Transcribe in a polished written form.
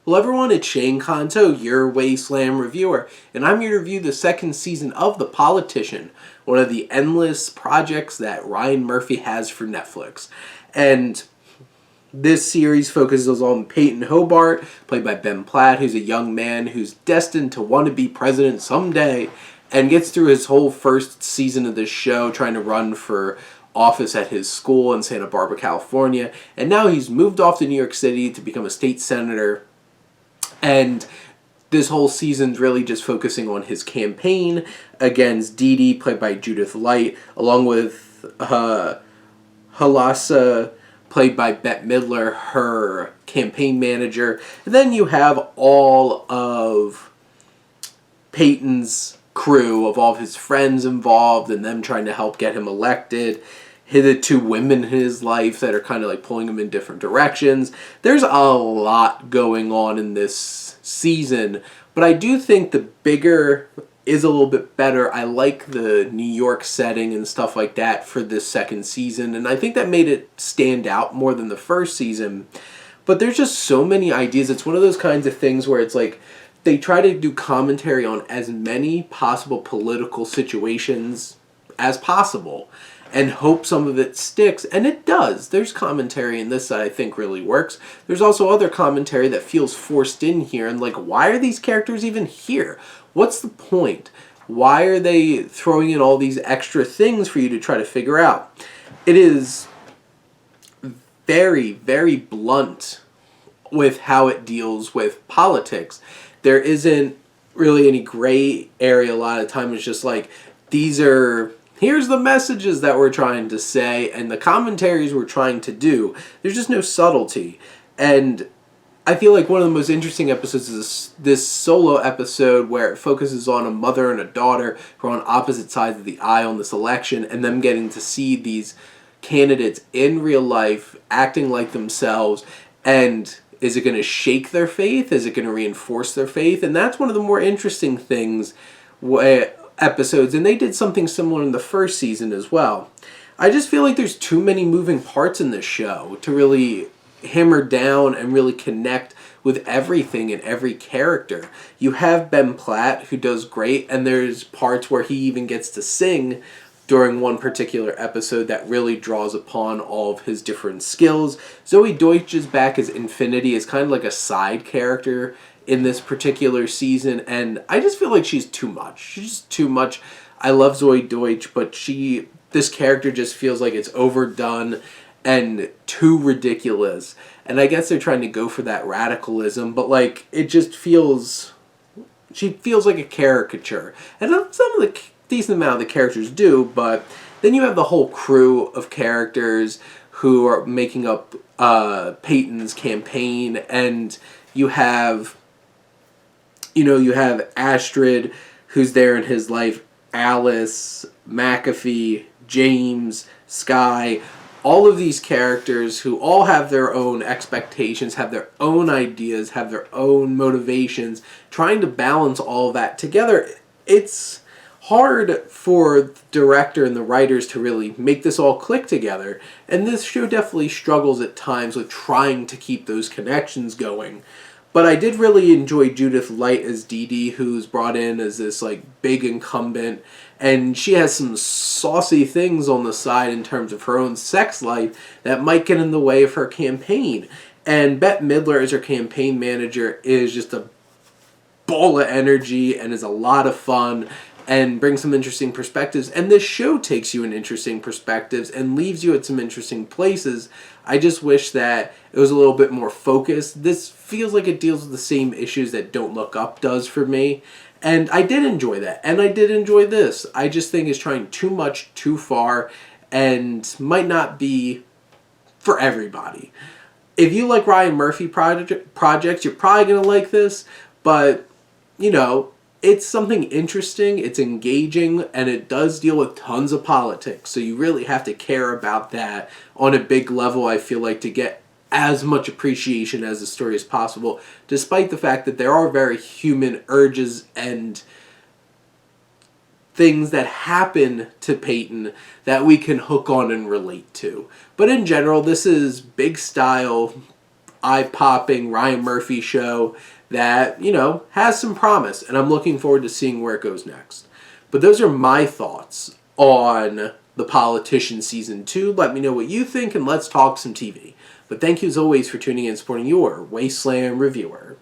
Hello everyone, it's Shane Kanto, your Wasteland reviewer, and I'm here to review the second season of The Politician, one of the endless projects that Ryan Murphy has for Netflix. And this series focuses on Payton Hobart, played by Ben Platt, who's a young man who's destined to want to be president someday, and gets through his whole first season of this show trying to run for office at his school in Santa Barbara, California, and now he's moved off to New York City to become a state senator. And this whole season's really just focusing on his campaign against Dee Dee, played by Judith Light, along with Halasa, played by Bette Midler, her campaign manager. And then you have all of Payton's crew, of all of his friends involved, and them trying to help get him elected. The two women in his life that are kind of like pulling him in different directions. There's a lot going on in this season, but I do think the bigger is a little bit better. I like the New York setting and stuff like that for this second season, and I think that made it stand out more than the first season. But there's just so many ideas. It's one of those kinds of things where it's like they try to do commentary on as many possible political situations as possible and hope some of it sticks, and it does. There's commentary in this that I think really works. There's also other commentary that feels forced in here, and like, why are these characters even here? What's the point? Why are they throwing in all these extra things for you to try to figure out? It is very, very blunt with how it deals with politics. There isn't really any gray area a lot of time. It's just like, here's the messages that we're trying to say and the commentaries we're trying to do. There's just no subtlety. And I feel like one of the most interesting episodes is this solo episode where it focuses on a mother and a daughter who are on opposite sides of the aisle in this election, and them getting to see these candidates in real life acting like themselves. And is it going to shake their faith? Is it going to reinforce their faith? And that's one of the more interesting things episodes, and they did something similar in the first season as well. I just feel like there's too many moving parts in this show to really hammer down and really connect with everything and every character. You have Ben Platt, who does great, and there's parts where he even gets to sing during one particular episode that really draws upon all of his different skills. Zoey Deutch is back as Infinity, as kind of like a side character in this particular season, and I just feel like she's too much. She's just too much. I love Zoey Deutch, but this character just feels like it's overdone and too ridiculous. And I guess they're trying to go for that radicalism, but like, it just feels, she feels like a caricature. And some of the decent amount of the characters do, but then you have the whole crew of characters who are making up Payton's campaign, and you have Astrid, who's there in his life, Alice, McAfee, James, Sky, all of these characters who all have their own expectations, have their own ideas, have their own motivations, trying to balance all of that together. It's hard for the director and the writers to really make this all click together, and this show definitely struggles at times with trying to keep those connections going. But I did really enjoy Judith Light as Dee Dee, who's brought in as this like big incumbent, and she has some saucy things on the side in terms of her own sex life that might get in the way of her campaign. And Bette Midler as her campaign manager is just a ball of energy and is a lot of fun and brings some interesting perspectives. And this show takes you in interesting perspectives and leaves you at some interesting places. I just wish that it was a little bit more focused. This feels like it deals with the same issues that Don't Look Up does for me. And I did enjoy that. And I did enjoy this. I just think it's trying too much, too far, and might not be for everybody. If you like Ryan Murphy projects, you're probably going to like this. But, it's something interesting, it's engaging, and it does deal with tons of politics. So you really have to care about that on a big level, I feel like, to get as much appreciation as the story as possible, despite the fact that there are very human urges and things that happen to Payton that we can hook on and relate to. But in general, this is big style, eye-popping Ryan Murphy show that, has some promise, and I'm looking forward to seeing where it goes next. But those are my thoughts on The Politician Season 2. Let me know what you think, and let's talk some TV. But thank you as always for tuning in and supporting your Wasteland reviewer.